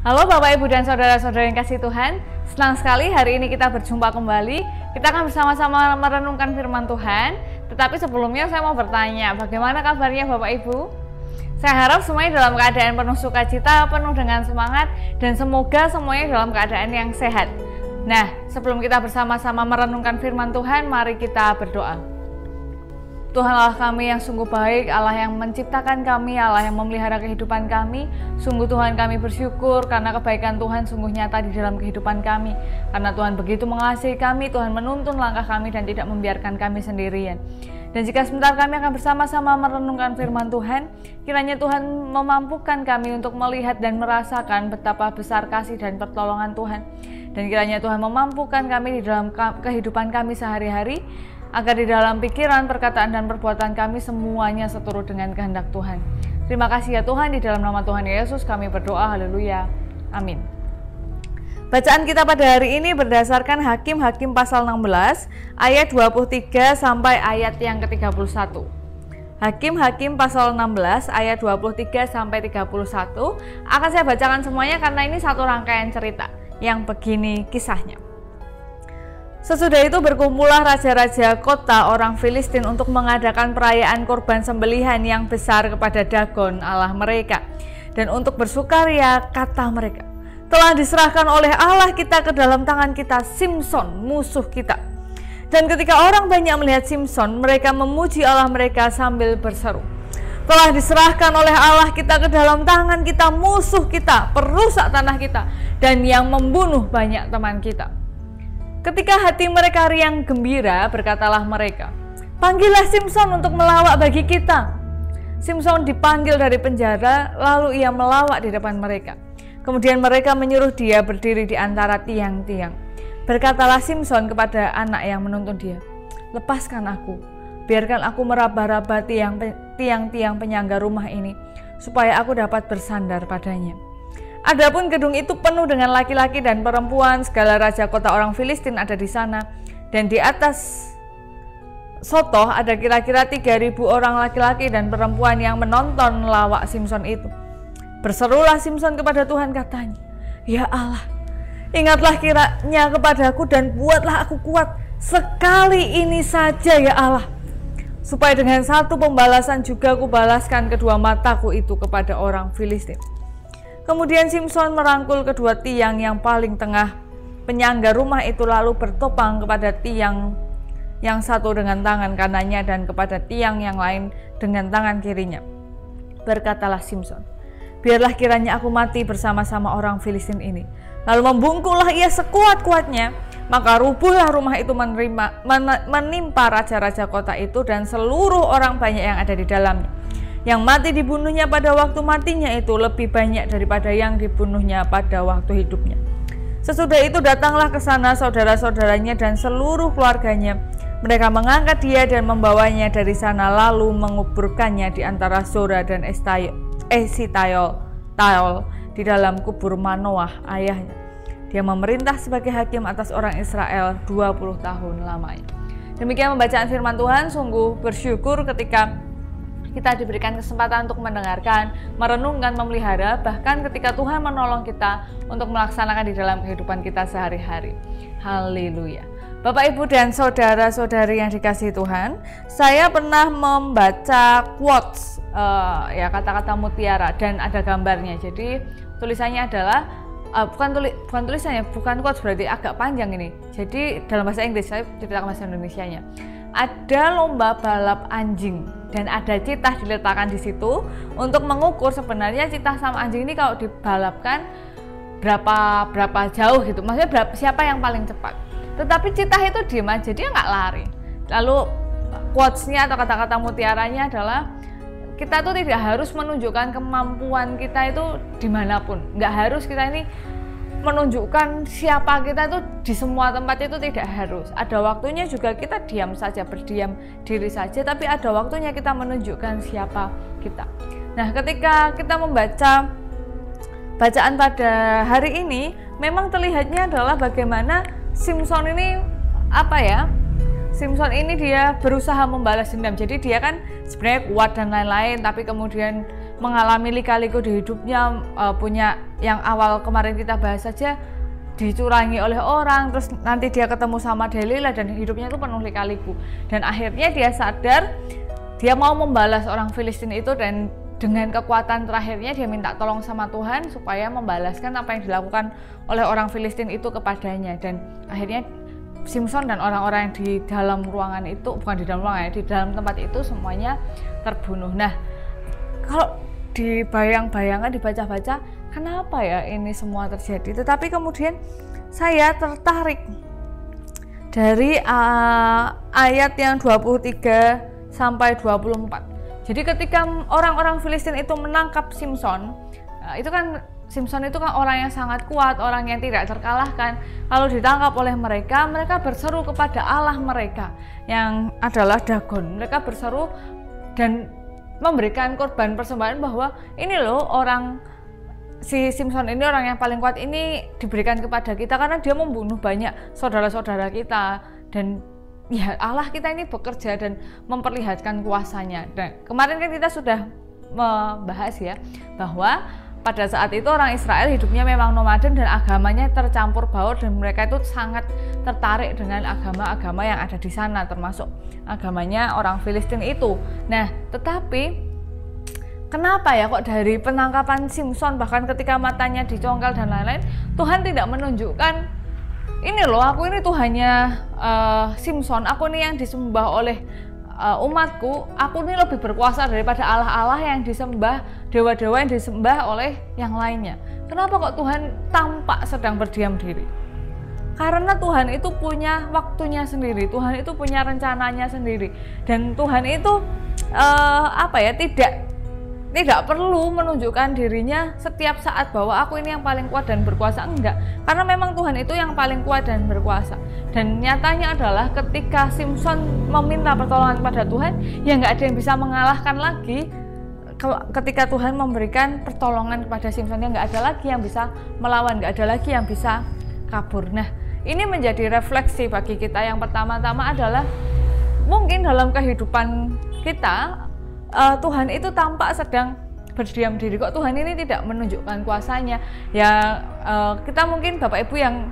Halo Bapak Ibu dan Saudara-saudara yang kasih Tuhan, senang sekali hari ini kita berjumpa kembali. Kita akan bersama-sama merenungkan firman Tuhan. Tetapi sebelumnya saya mau bertanya, bagaimana kabarnya Bapak Ibu? Saya harap semuanya dalam keadaan penuh sukacita, penuh dengan semangat, dan semoga semuanya dalam keadaan yang sehat. Nah, sebelum kita bersama-sama merenungkan firman Tuhan, mari kita berdoa. Tuhan Allah kami yang sungguh baik, Allah yang menciptakan kami, Allah yang memelihara kehidupan kami. Sungguh Tuhan kami bersyukur karena kebaikan Tuhan sungguh nyata di dalam kehidupan kami. Karena Tuhan begitu mengasihi kami, Tuhan menuntun langkah kami dan tidak membiarkan kami sendirian. Dan jika sebentar kami akan bersama-sama merenungkan firman Tuhan, kiranya Tuhan memampukan kami untuk melihat dan merasakan betapa besar kasih dan pertolongan Tuhan. Dan kiranya Tuhan memampukan kami di dalam kehidupan kami sehari-hari, agar di dalam pikiran, perkataan, dan perbuatan kami semuanya seturut dengan kehendak Tuhan. Terima kasih ya Tuhan, di dalam nama Tuhan Yesus kami berdoa, haleluya, amin. Bacaan kita pada hari ini berdasarkan Hakim-Hakim pasal 16 ayat 23 sampai ayat yang ke-31. Hakim-Hakim pasal 16 ayat 23 sampai 31 akan saya bacakan semuanya karena ini satu rangkaian cerita yang begini kisahnya. Sesudah itu berkumpullah raja-raja kota orang Filistin untuk mengadakan perayaan korban sembelihan yang besar kepada Dagon Allah mereka. Dan untuk bersukaria kata mereka, telah diserahkan oleh Allah kita ke dalam tangan kita Simson musuh kita. Dan ketika orang banyak melihat Simson, mereka memuji Allah mereka sambil berseru, telah diserahkan oleh Allah kita ke dalam tangan kita musuh kita, perusak tanah kita, dan yang membunuh banyak teman kita. Ketika hati mereka riang gembira, berkatalah mereka, panggillah Simson untuk melawak bagi kita. Simson dipanggil dari penjara, lalu ia melawak di depan mereka. Kemudian mereka menyuruh dia berdiri di antara tiang-tiang. Berkatalah Simson kepada anak yang menuntun dia, lepaskan aku, biarkan aku meraba-raba tiang-tiang penyangga rumah ini, supaya aku dapat bersandar padanya. Adapun gedung itu penuh dengan laki-laki dan perempuan, segala raja kota orang Filistin ada di sana, dan di atas sotoh ada kira-kira 3.000 orang laki-laki dan perempuan yang menonton lawak Simson itu. Berserulah Simson kepada Tuhan, katanya, ya Allah, ingatlah kiranya kepadaku dan buatlah aku kuat sekali ini saja ya Allah, supaya dengan satu pembalasan juga aku balaskan kedua mataku itu kepada orang Filistin. Kemudian Simson merangkul kedua tiang yang paling tengah penyangga rumah itu, lalu bertopang kepada tiang yang satu dengan tangan kanannya dan kepada tiang yang lain dengan tangan kirinya. Berkatalah Simson, biarlah kiranya aku mati bersama-sama orang Filistin ini. Lalu membungkuklah ia sekuat-kuatnya, maka rubuhlah rumah itu menimpa raja-raja kota itu dan seluruh orang banyak yang ada di dalamnya. Yang mati dibunuhnya pada waktu matinya itu lebih banyak daripada yang dibunuhnya pada waktu hidupnya. Sesudah itu datanglah ke sana saudara-saudaranya dan seluruh keluarganya. Mereka mengangkat dia dan membawanya dari sana, lalu menguburkannya di antara Zora dan Esitaol di dalam kubur Manoah ayahnya. Dia memerintah sebagai hakim atas orang Israel 20 tahun lamanya. Demikian pembacaan firman Tuhan. Sungguh bersyukur ketika kita diberikan kesempatan untuk mendengarkan, merenungkan, memelihara, bahkan ketika Tuhan menolong kita untuk melaksanakan di dalam kehidupan kita sehari-hari. Haleluya. Bapak, Ibu, dan saudara-saudari yang dikasihi Tuhan, saya pernah membaca quotes, kata-kata mutiara, dan ada gambarnya. Jadi tulisannya adalah, bukan tulisannya, bukan quotes, berarti agak panjang ini. Jadi dalam bahasa Inggris, saya ceritakan bahasa Indonesianya. Ada lomba balap anjing dan ada citah diletakkan di situ untuk mengukur sebenarnya citah sama anjing ini kalau dibalapkan berapa jauh gitu, maksudnya siapa yang paling cepat. Tetapi citah itu diam aja, dia nggak lari. Lalu quotes-nya atau kata-kata mutiaranya adalah, kita tuh tidak harus menunjukkan kemampuan kita itu dimanapun, nggak harus kita ini menunjukkan siapa kita itu di semua tempat, itu tidak harus. Ada waktunya juga kita diam saja, berdiam diri saja, tapi ada waktunya kita menunjukkan siapa kita. Nah, ketika kita membaca bacaan pada hari ini, memang terlihatnya adalah bagaimana Simson ini Simson ini dia berusaha membalas dendam. Jadi dia kan sebenarnya kuat dan lain-lain, tapi kemudian mengalami lika-liku di hidupnya, punya yang awal kemarin kita bahas saja dicurangi oleh orang, terus nanti dia ketemu sama Delila dan hidupnya itu penuh lika-liku, dan akhirnya dia sadar dia mau membalas orang Filistin itu, dan dengan kekuatan terakhirnya dia minta tolong sama Tuhan supaya membalaskan apa yang dilakukan oleh orang Filistin itu kepadanya, dan akhirnya Simson dan orang-orang yang di dalam ruangan itu, bukan di dalam ruangan, di dalam tempat itu semuanya terbunuh. Nah, kalau dibayang-bayangkan, dibaca-baca, kenapa ya ini semua terjadi? Tetapi kemudian saya tertarik dari ayat yang 23 sampai 24. Jadi ketika orang-orang Filistin itu menangkap Simson, itu kan Simson itu kan orang yang sangat kuat, orang yang tidak terkalahkan. Kalau ditangkap oleh mereka, mereka berseru kepada Allah mereka yang adalah Dagon. Mereka berseru dan memberikan korban persembahan bahwa ini loh orang si Simson ini, orang yang paling kuat ini diberikan kepada kita karena dia membunuh banyak saudara-saudara kita, dan ya Allah kita ini bekerja dan memperlihatkan kuasanya. Dan kemarin kan kita sudah membahas ya bahwa pada saat itu orang Israel hidupnya memang nomaden dan agamanya tercampur baur, dan mereka itu sangat tertarik dengan agama-agama yang ada di sana, termasuk agamanya orang Filistin itu. Nah, tetapi kenapa ya kok dari penangkapan Simson, bahkan ketika matanya dicongkel dan lain-lain, Tuhan tidak menunjukkan ini loh, aku ini Tuhannya Simson, aku ini yang disembah oleh umatku, aku ini lebih berkuasa daripada Allah-Allah yang disembah, dewa-dewa yang disembah oleh yang lainnya. Kenapa kok Tuhan tampak sedang berdiam diri? Karena Tuhan itu punya waktunya sendiri, Tuhan itu punya rencananya sendiri, dan Tuhan itu tidak perlu menunjukkan dirinya setiap saat bahwa aku ini yang paling kuat dan berkuasa, enggak. Karena memang Tuhan itu yang paling kuat dan berkuasa. Dan nyatanya adalah ketika Simson meminta pertolongan kepada Tuhan, ya enggak ada yang bisa mengalahkan lagi. Ketika Tuhan memberikan pertolongan kepada Simson, ya enggak ada lagi yang bisa melawan, enggak ada lagi yang bisa kabur. Nah, ini menjadi refleksi bagi kita. Yang pertama-tama adalah mungkin dalam kehidupan kita Tuhan itu tampak sedang berdiam diri. Kok Tuhan ini tidak menunjukkan kuasanya? Ya kita mungkin Bapak Ibu yang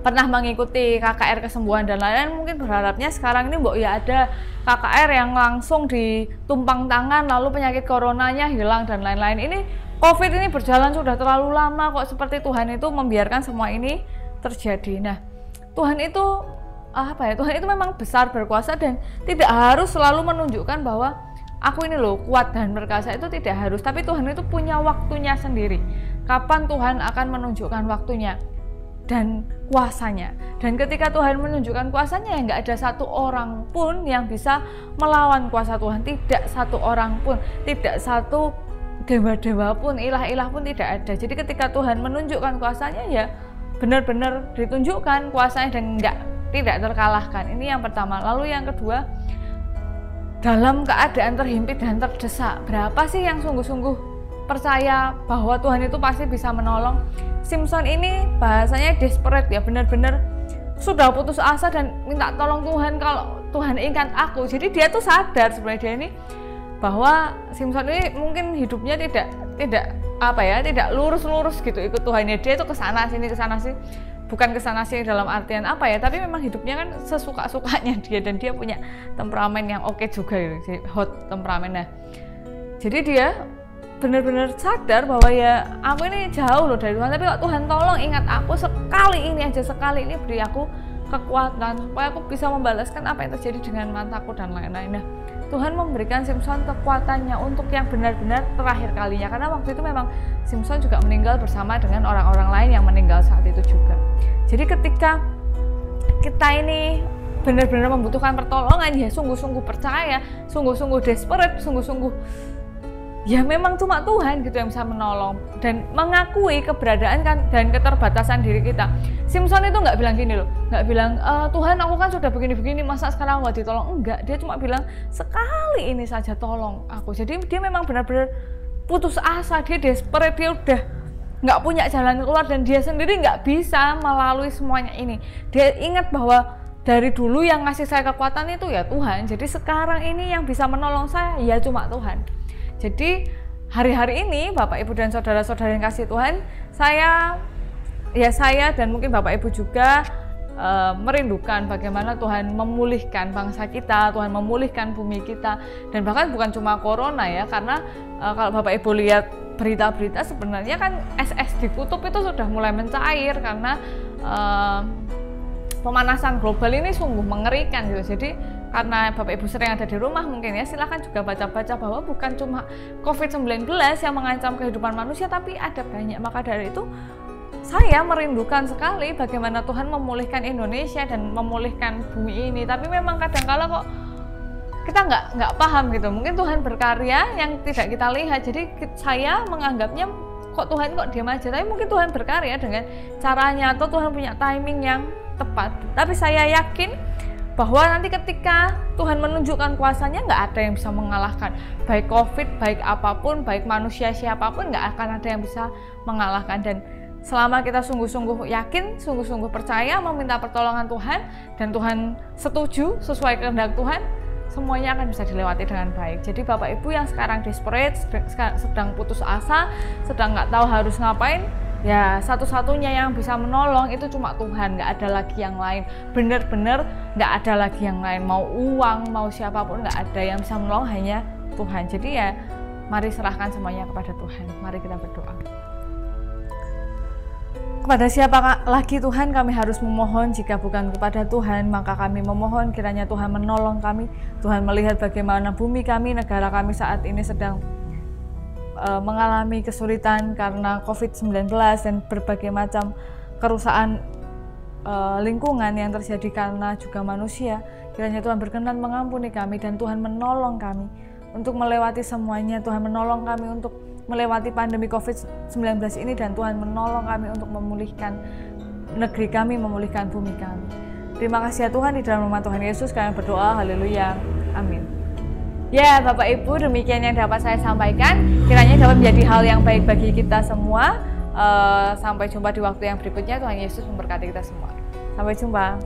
pernah mengikuti KKR kesembuhan dan lain-lain mungkin berharapnya sekarang ini ya ada KKR yang langsung ditumpang tangan lalu penyakit coronanya hilang dan lain-lain. Ini COVID ini berjalan sudah terlalu lama, kok seperti Tuhan itu membiarkan semua ini terjadi. Nah, Tuhan itu Tuhan itu memang besar, berkuasa, dan tidak harus selalu menunjukkan bahwa aku ini loh kuat dan berkuasa, itu tidak harus. Tapi Tuhan itu punya waktunya sendiri. Kapan Tuhan akan menunjukkan waktunya dan kuasanya. Dan ketika Tuhan menunjukkan kuasanya, ya nggak ada satu orang pun yang bisa melawan kuasa Tuhan. Tidak satu orang pun, tidak satu dewa-dewa pun, ilah-ilah pun tidak ada. Jadi ketika Tuhan menunjukkan kuasanya, ya benar-benar ditunjukkan kuasanya dan tidak terkalahkan. Ini yang pertama. Lalu yang kedua, dalam keadaan terhimpit dan terdesak, berapa sih yang sungguh-sungguh percaya bahwa Tuhan itu pasti bisa menolong? Simson ini bahasanya desperate ya, benar-benar sudah putus asa dan minta tolong Tuhan, kalau Tuhan ingat aku. Jadi dia tuh sadar sebenarnya dia ini bahwa Simson ini mungkin hidupnya tidak lurus-lurus gitu ikut Tuhannya. Dia itu kesana sini bukan kesana sini dalam artian tapi memang hidupnya kan sesuka-sukanya dia, dan dia punya temperamen yang oke juga gitu, hot temperamen. Nah, jadi dia benar-benar sadar bahwa ya aku ini jauh loh dari Tuhan, tapi kok Tuhan tolong ingat aku sekali ini beri aku kekuatan supaya aku bisa membalaskan apa yang terjadi dengan mataku dan lain-lain. Nah, Tuhan memberikan Simson kekuatannya untuk yang benar-benar terakhir kalinya, karena waktu itu memang Simson juga meninggal bersama dengan orang-orang lain yang meninggal saat itu juga. Jadi ketika kita ini benar-benar membutuhkan pertolongan, ya sungguh-sungguh percaya, sungguh-sungguh desperate, sungguh-sungguh ya memang cuma Tuhan gitu yang bisa menolong, dan mengakui keberadaan dan keterbatasan diri kita. Simson itu nggak bilang gini loh, nggak bilang Tuhan aku kan sudah begini-begini masa sekarang nggak ditolong, enggak. Dia cuma bilang sekali ini saja tolong aku. Jadi dia memang benar-benar putus asa, dia desperate, dia udah nggak punya jalan keluar dan dia sendiri nggak bisa melalui semuanya ini. Dia ingat bahwa dari dulu yang ngasih saya kekuatan itu ya Tuhan, jadi sekarang ini yang bisa menolong saya ya cuma Tuhan. Jadi hari-hari ini Bapak Ibu dan saudara-saudara yang kasih Tuhan, saya dan mungkin Bapak Ibu juga merindukan bagaimana Tuhan memulihkan bangsa kita, Tuhan memulihkan bumi kita, dan bahkan bukan cuma corona ya, karena kalau Bapak Ibu lihat berita-berita sebenarnya kan es di kutub itu sudah mulai mencair karena pemanasan global ini sungguh mengerikan gitu. Jadi karena Bapak Ibu sering ada di rumah mungkin ya, silahkan juga baca-baca bahwa bukan cuma COVID-19 yang mengancam kehidupan manusia, tapi ada banyak. Maka dari itu saya merindukan sekali bagaimana Tuhan memulihkan Indonesia dan memulihkan bumi ini. Tapi memang kadang-kala kok kita nggak paham gitu. Mungkin Tuhan berkarya yang tidak kita lihat. Jadi saya menganggapnya kok Tuhan kok diam aja. Tapi mungkin Tuhan berkarya dengan caranya, atau Tuhan punya timing yang tepat. Tapi saya yakin bahwa nanti ketika Tuhan menunjukkan kuasanya, nggak ada yang bisa mengalahkan. Baik COVID, baik apapun, baik manusia siapapun, nggak akan ada yang bisa mengalahkan. Dan selama kita sungguh-sungguh yakin, sungguh-sungguh percaya, meminta pertolongan Tuhan, dan Tuhan setuju sesuai kehendak Tuhan, semuanya akan bisa dilewati dengan baik. Jadi Bapak Ibu yang sekarang desperate, sedang putus asa, sedang nggak tahu harus ngapain, ya satu-satunya yang bisa menolong itu cuma Tuhan, nggak ada lagi yang lain. Benar-benar nggak ada lagi yang lain. Mau uang, mau siapapun, nggak ada yang bisa menolong, hanya Tuhan. Jadi ya mari serahkan semuanya kepada Tuhan. Mari kita berdoa. Kepada siapa lagi Tuhan kami harus memohon jika bukan kepada Tuhan? Maka kami memohon kiranya Tuhan menolong kami. Tuhan melihat bagaimana bumi kami, negara kami saat ini sedang mengalami kesulitan karena COVID-19 dan berbagai macam kerusakan lingkungan yang terjadi karena juga manusia. Kiranya Tuhan berkenan mengampuni kami dan Tuhan menolong kami untuk melewati semuanya. Tuhan menolong kami untuk melewati pandemi COVID-19 ini, dan Tuhan menolong kami untuk memulihkan negeri kami, memulihkan bumi kami. Terima kasih ya Tuhan, di dalam nama Tuhan Yesus kami berdoa, haleluya, amin. Ya Bapak Ibu, demikian yang dapat saya sampaikan, kiranya dapat menjadi hal yang baik bagi kita semua. Sampai jumpa di waktu yang berikutnya. Tuhan Yesus memberkati kita semua. Sampai jumpa.